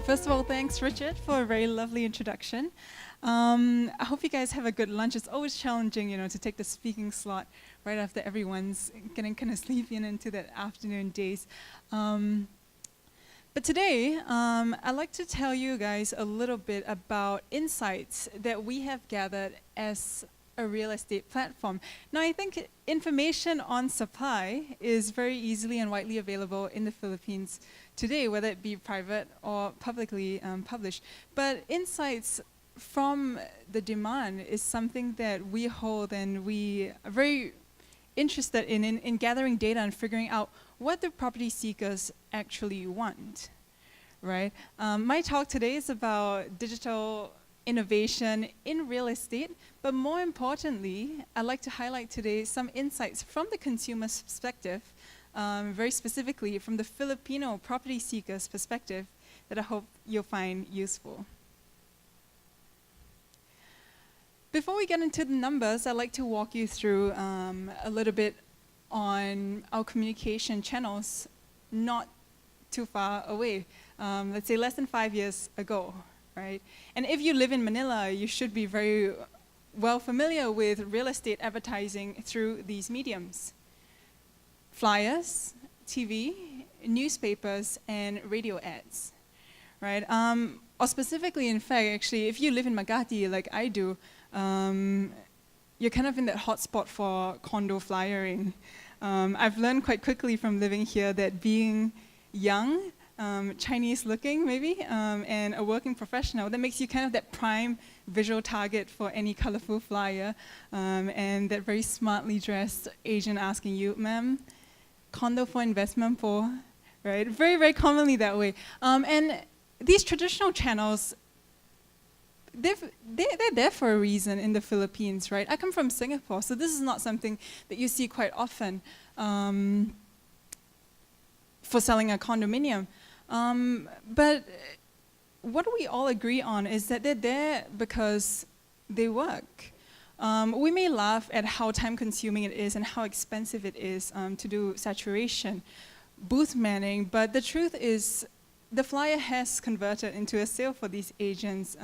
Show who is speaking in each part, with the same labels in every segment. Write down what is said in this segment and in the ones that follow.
Speaker 1: First of all, thanks, Richard, for a very lovely introduction. I hope you guys have a good lunch. It's always challenging, to take the speaking slot right after everyone's getting kind of sleepy and into that afternoon days. But today, I'd like to tell you guys a little bit about insights that we have gathered as a real estate platform. Now, I think information on supply is very easily and widely available in the Philippines today, whether it be private or publicly published. But insights from the demand is something that we hold, and we are very interested in gathering data and figuring out what the property seekers actually want, right? My talk today is about digital innovation in real estate, but more importantly, I'd like to highlight today some insights from the consumer's perspective, very specifically from the Filipino property seeker's perspective, that I hope you'll find useful. Before we get into the numbers, I'd like to walk you through a little bit on our communication channels not too far away, let's say less than 5 years ago, right? And if you live in Manila, you should be very well familiar with real estate advertising through these mediums: flyers, TV, newspapers, and radio ads, right? Or specifically, in fact, actually, if you live in Makati like I do, you're kind of in that hotspot for condo flyering. I've learned quite quickly from living here that being young, Chinese looking maybe, and a working professional, that makes you kind of that prime visual target for any colorful flyer, and that very smartly dressed Asian asking you, "Ma'am, condo for investment for," right? Very, very commonly that way. And these traditional channels, they're there for a reason in the Philippines, right? I come from Singapore, so this is not something that you see quite often for selling a condominium. But what we all agree on is that they're there because they work. We may laugh at how time-consuming it is and how expensive it is to do saturation, booth manning, but the truth is the flyer has converted into a sale for these agents,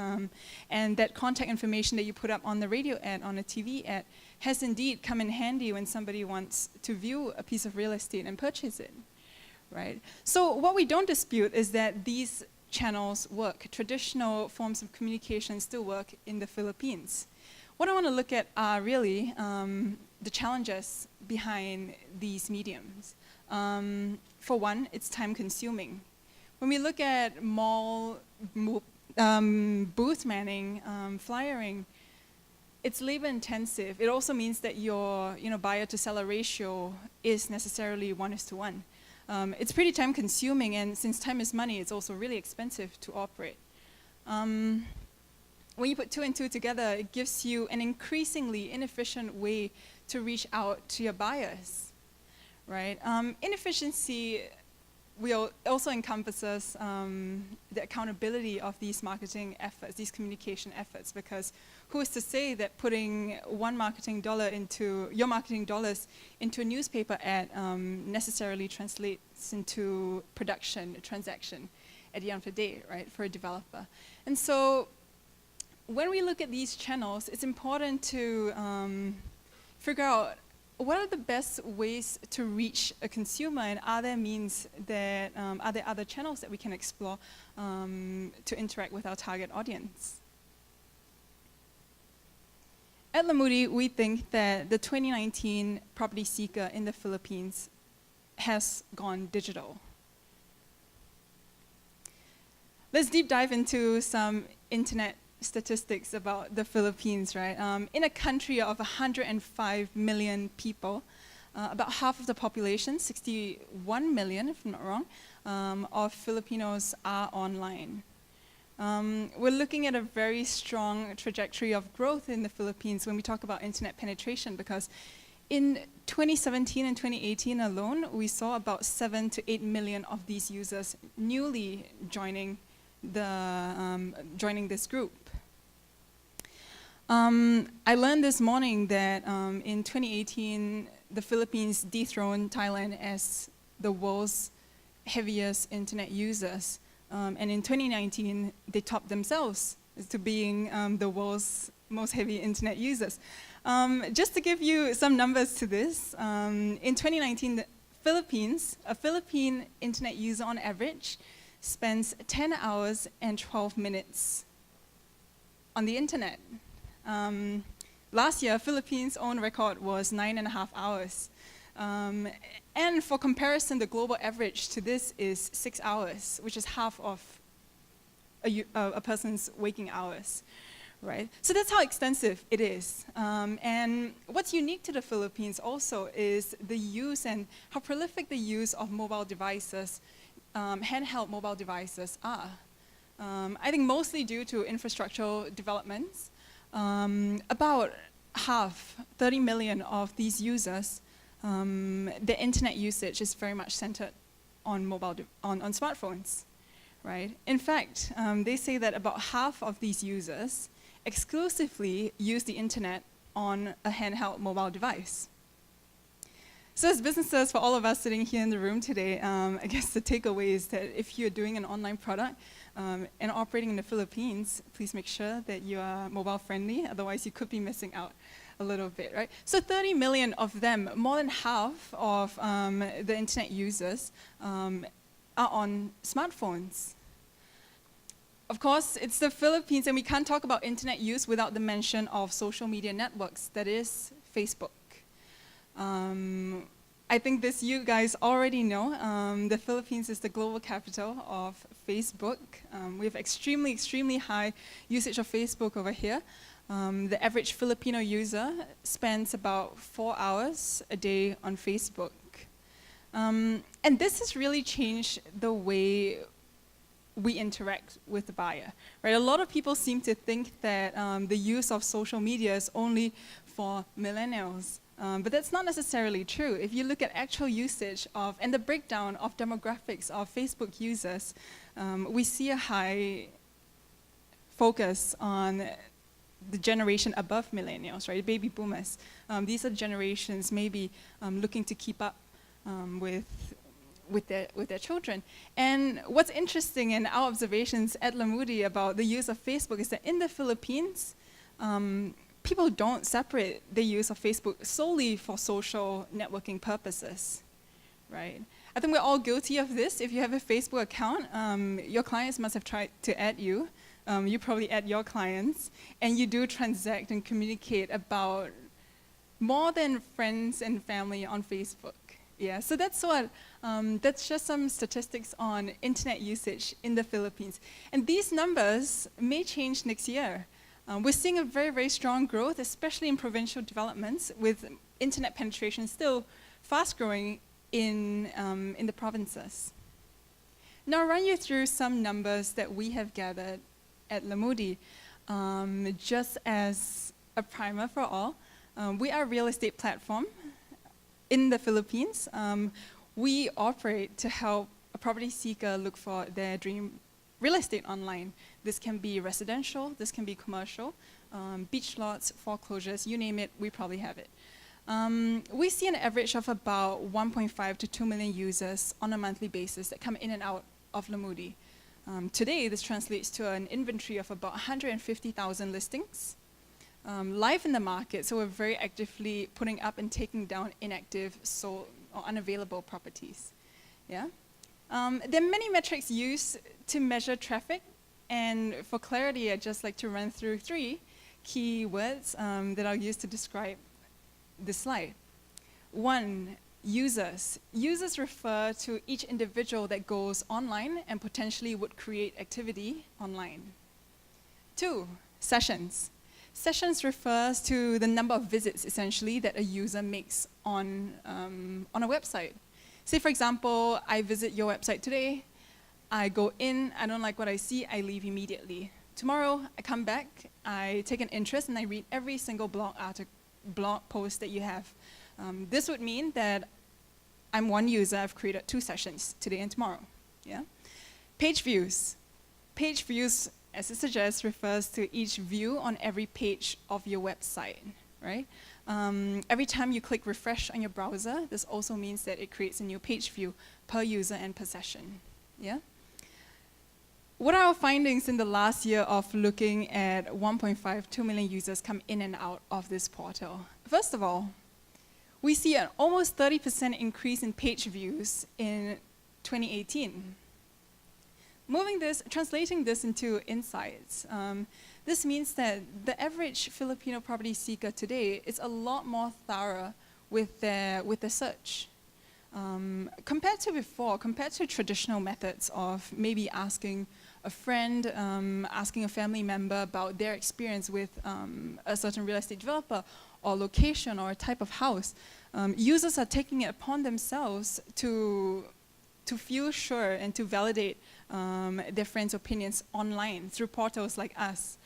Speaker 1: and that contact information that you put up on the radio ad, on a TV ad, has indeed come in handy when somebody wants to view a piece of real estate and purchase it, right? So what we don't dispute is that these channels work. Traditional forms of communication still work in the Philippines. What I want to look at are really the challenges behind these mediums. For one, it's time-consuming. When we look at mall booth manning, flyering, it's labor-intensive. It also means that your buyer to seller ratio is necessarily 1:1. It's pretty time-consuming, and since time is money, it's also really expensive to operate. When you put 2 and 2 together, it gives you an increasingly inefficient way to reach out to your buyers, right? Inefficiency also encompasses the accountability of these marketing efforts, these communication efforts, because who is to say that putting your marketing dollars into a newspaper ad necessarily translates into production, a transaction at the end of the day, right, for a developer. And so when we look at these channels, it's important to figure out what are the best ways to reach a consumer, and are there other channels that we can explore to interact with our target audience? At Lamudi, we think that the 2019 property seeker in the Philippines has gone digital. Let's deep dive into some internet statistics about the Philippines, right? In a country of 105 million people, about half of the population, 61 million if I'm not wrong, of Filipinos are online. We're looking at a very strong trajectory of growth in the Philippines when we talk about internet penetration, because in 2017 and 2018 alone, we saw about 7 to 8 million of these users newly joining this group. I learned this morning that in 2018, the Philippines dethroned Thailand as the world's heaviest internet users. And in 2019, they topped themselves to being the world's most heavy internet users. Just to give you some numbers to this, in 2019, the Philippines, a Philippine internet user on average spends 10 hours and 12 minutes on the internet. Last year, Philippines' own record was 9.5 hours. And for comparison, the global average to this is 6 hours, which is half of a person's waking hours, right? So that's how extensive it is. And what's unique to the Philippines also is the use and how prolific the use of mobile devices, handheld mobile devices are. I think mostly due to infrastructural developments. About half, 30 million of these users, the internet usage is very much centered on on smartphones, right? In fact, they say that about half of these users exclusively use the internet on a handheld mobile device. So as businesses, for all of us sitting here in the room today, I guess the takeaway is that if you're doing an online product and operating in the Philippines, please make sure that you are mobile friendly, otherwise you could be missing out a little bit, right? So 30 million of them, more than half of the internet users are on smartphones. Of course, it's the Philippines, and we can't talk about internet use without the mention of social media networks, that is Facebook. I think this you guys already know. The Philippines is the global capital of Facebook. We have extremely high usage of Facebook over here. The average Filipino user spends about 4 hours a day on Facebook. And this has really changed the way we interact with the buyer, right? A lot of people seem to think that the use of social media is only for millennials. But that's not necessarily true. If you look at actual usage of, and the breakdown of demographics of Facebook users, we see a high focus on the generation above millennials, right? Baby boomers. These are generations maybe looking to keep up with their children. And what's interesting in our observations at Lamudi about the use of Facebook is that in the Philippines, people don't separate the use of Facebook solely for social networking purposes, right? I think we're all guilty of this. If you have a Facebook account, your clients must have tried to add you. You probably add your clients, and you do transact and communicate about more than friends and family on Facebook. Yeah, so that's just some statistics on internet usage in the Philippines. And these numbers may change next year. We're seeing a very strong growth, especially in provincial developments, with internet penetration still fast growing in the provinces. Now I'll run you through some numbers that we have gathered at Lamudi, just as a primer for all. We are a real estate platform in the Philippines. We operate to help a property seeker look for their dream real estate online. This can be residential, this can be commercial, beach lots, foreclosures, you name it, we probably have it. We see an average of about 1.5 to 2 million users on a monthly basis that come in and out of Lamudi. Today, this translates to an inventory of about 150,000 listings live in the market, so we're very actively putting up and taking down inactive, sold, or unavailable properties. Yeah? There are many metrics used to measure traffic, and for clarity, I'd just like to run through 3 key words that I'll use to describe this slide. 1, users. Users refer to each individual that goes online and potentially would create activity online. 2, sessions. Sessions refers to the number of visits, essentially, that a user makes on a website. Say, for example, I visit your website today, I go in, I don't like what I see, I leave immediately. Tomorrow, I come back, I take an interest, and I read every single blog post that you have. This would mean that I'm one user, I've created 2 sessions, today and tomorrow. Yeah? Page views. Page views, as it suggests, refers to each view on every page of your website, right? Every time you click refresh on your browser, this also means that it creates a new page view per user and per session. Yeah? what are our findings in the last year of looking at 1.5, 2 million users come in and out of this portal? First of all, we see an almost 30% increase in page views in 2018. Translating this into insights, this means that the average Filipino property seeker today is a lot more thorough with their search. Compared to before, compared to traditional methods of maybe asking a friend, asking a family member about their experience with a certain real estate developer or location or a type of house, users are taking it upon themselves to feel sure and to validate their friends' opinions online through portals like us.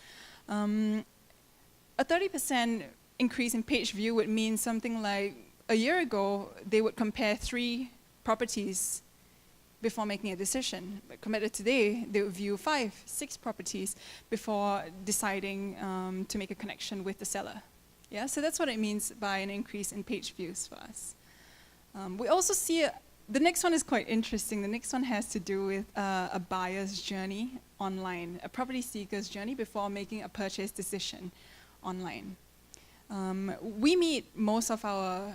Speaker 1: A 30% increase in page view would mean something like a year ago, they would compare 3 properties before making a decision. But compared to today, they would view 5, 6 properties before deciding to make a connection with the seller. Yeah, so that's what it means by an increase in page views for us. We also see, the next one is quite interesting. The next one has to do with a buyer's journey online, a property seeker's journey before making a purchase decision online. We meet most of our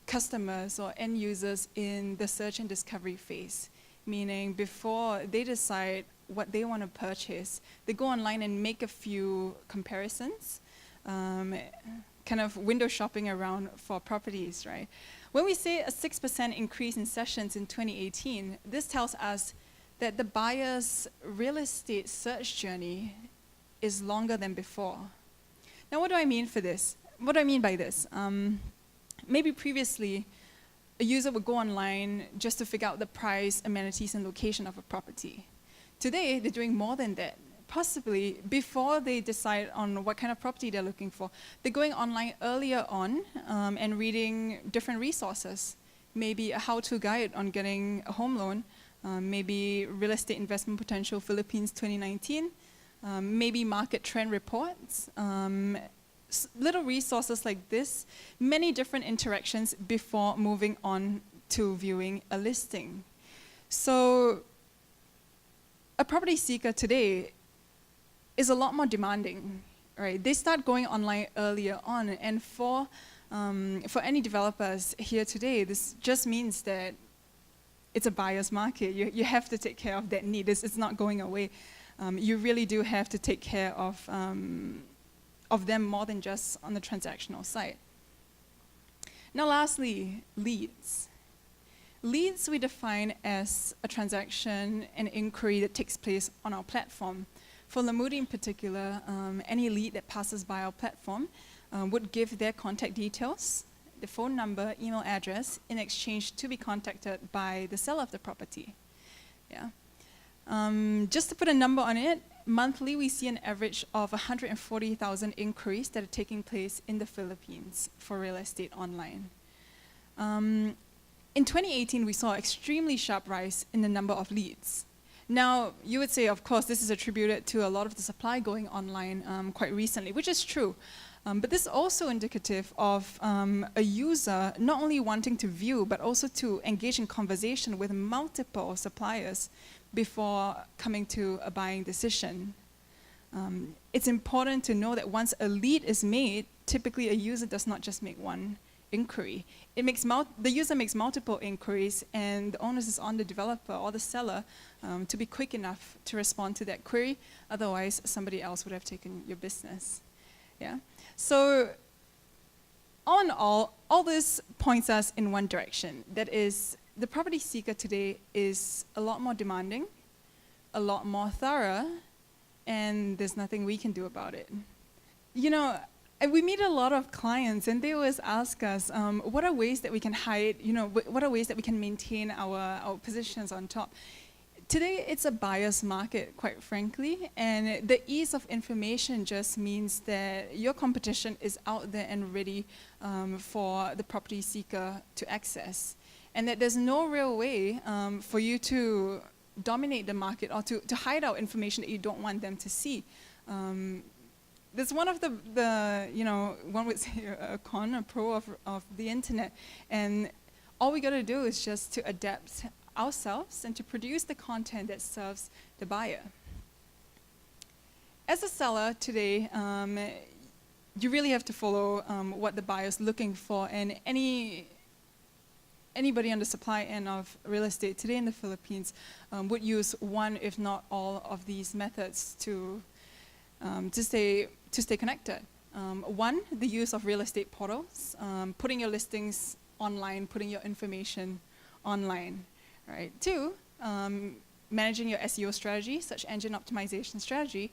Speaker 1: customers or end users in the search and discovery phase, meaning before they decide what they want to purchase, they go online and make a few comparisons, kind of window shopping around for properties, right? When we say a 6% increase in sessions in 2018, this tells us that the buyer's real estate search journey is longer than before. Now, what do I mean for this? What do I mean by this? Maybe previously, a user would go online just to figure out the price, amenities, and location of a property. Today, they're doing more than that. Possibly, before they decide on what kind of property they're looking for, they're going online earlier on and reading different resources. Maybe a how-to guide on getting a home loan, maybe Real Estate Investment Potential Philippines 2019, maybe market trend reports, little resources like this, many different interactions before moving on to viewing a listing. So a property seeker today is a lot more demanding, right? They start going online earlier on, and for any developers here today, this just means that it's a buyer's market. You have to take care of that need. It's not going away. You really do have to take care of them more than just on the transactional side. Now lastly, leads. Leads we define as a transaction and inquiry that takes place on our platform. For Lamudi in particular, any lead that passes by our platform would give their contact details, the phone number, email address, in exchange to be contacted by the seller of the property. Yeah. Just to put a number on it, monthly we see an average of 140,000 inquiries that are taking place in the Philippines for real estate online. In 2018, we saw an extremely sharp rise in the number of leads. Now, you would say, of course, this is attributed to a lot of the supply going online quite recently, which is true. But this is also indicative of a user not only wanting to view, but also to engage in conversation with multiple suppliers before coming to a buying decision. It's important to know that once a lead is made, typically a user does not just make one inquiry. The user makes multiple inquiries, and the onus is on the developer or the seller to be quick enough to respond to that query. Otherwise, somebody else would have taken your business. Yeah. So, all in all this points us in one direction. That is, the property seeker today is a lot more demanding, a lot more thorough, and there's nothing we can do about it. You know, we meet a lot of clients, and they always ask us, what are ways that we can hide, what are ways that we can maintain our positions on top? Today, it's a buyer's market, quite frankly, and the ease of information just means that your competition is out there and ready for the property seeker to access, and that there's no real way for you to dominate the market or to hide out information that you don't want them to see. That's one of the one would say a con, a pro of the internet, and all we got to do is just to adapt ourselves and to produce the content that serves the buyer. As a seller today, you really have to follow what the buyer is looking for, and anybody on the supply end of real estate today in the Philippines would use one, if not all, of these methods to stay connected. One, the use of real estate portals, putting your listings online, putting your information online. Right. Two, managing your SEO strategy, search engine optimization strategy,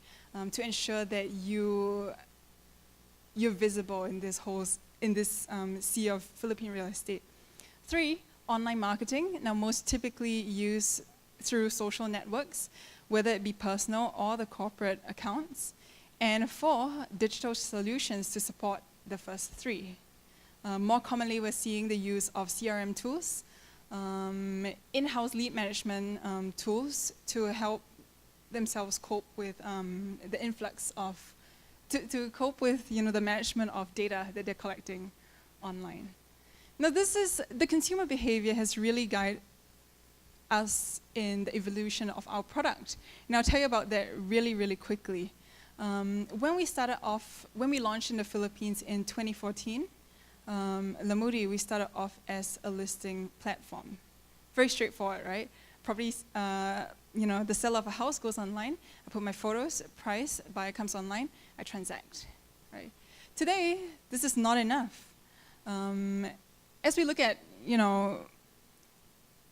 Speaker 1: to ensure that you're visible in this sea of Philippine real estate. Three, online marketing, now most typically used through social networks, whether it be personal or the corporate accounts. And four, digital solutions to support the first three. More commonly, we're seeing the use of CRM tools, in-house lead management tools to help themselves cope with the influx of, to cope with the management of data that they're collecting online. Now the consumer behavior has really guided us in the evolution of our product. And I'll tell you about that really, really quickly. When we launched in the Philippines in 2014, Lamudi, we started off as a listing platform. Very straightforward, right? Properties, the seller of a house goes online, I put my photos, price, buyer comes online, I transact, right? Today, this is not enough. As we look at,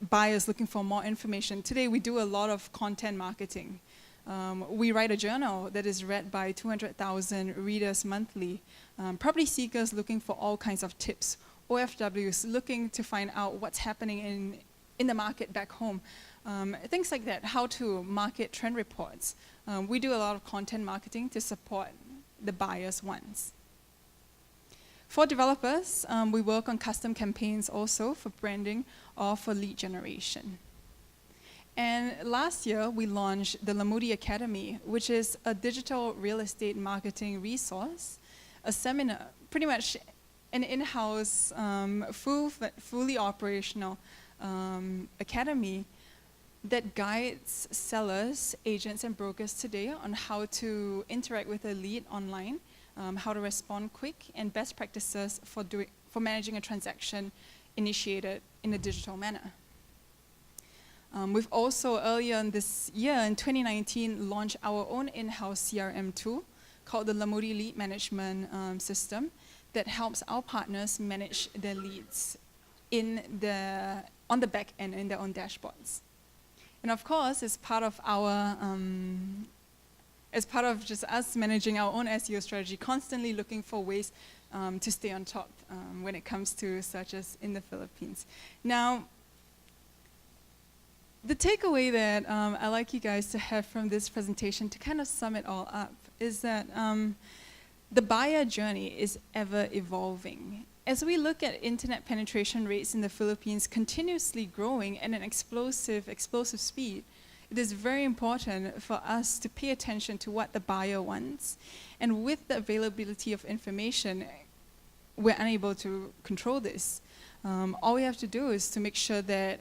Speaker 1: buyers looking for more information, today we do a lot of content marketing. We write a journal that is read by 200,000 readers monthly. Property seekers looking for all kinds of tips. OFWs looking to find out what's happening in the market back home. Things like that, how to market trend reports. We do a lot of content marketing to support the buyer's wants. For developers, we work on custom campaigns also for branding or for lead generation. And last year, we launched the Lamudi Academy, which is a digital real estate marketing resource, a seminar, pretty much an in-house, fully operational academy that guides sellers, agents, and brokers today on how to interact with a lead online, how to respond quick, and best practices for managing a transaction initiated in a digital manner. We've also, earlier in this year, in 2019, launched our own in-house CRM tool called the Lamudi Lead Management System that helps our partners manage their leads on the back end in their own dashboards. And of course, as part of just us managing our own SEO strategy, constantly looking for ways to stay on top when it comes to searches in the Philippines. Now, the takeaway that I'd like you guys to have from this presentation, to kind of sum it all up, is that the buyer journey is ever evolving. As we look at internet penetration rates in the Philippines continuously growing at an explosive speed, it is very important for us to pay attention to what the buyer wants. And with the availability of information, we're unable to control this. All we have to do is to make sure that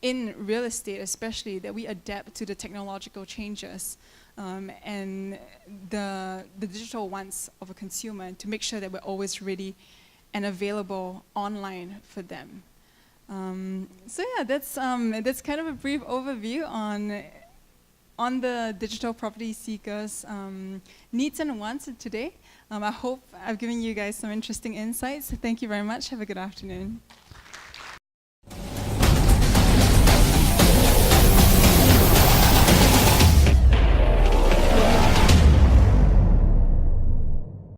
Speaker 1: in real estate especially, that we adapt to the technological changes and the digital wants of a consumer, and to make sure that we're always ready and available online for them. So yeah, that's kind of a brief overview on the digital property seekers' needs and wants today. I hope I've given you guys some interesting insights. Thank you very much. Have a good afternoon.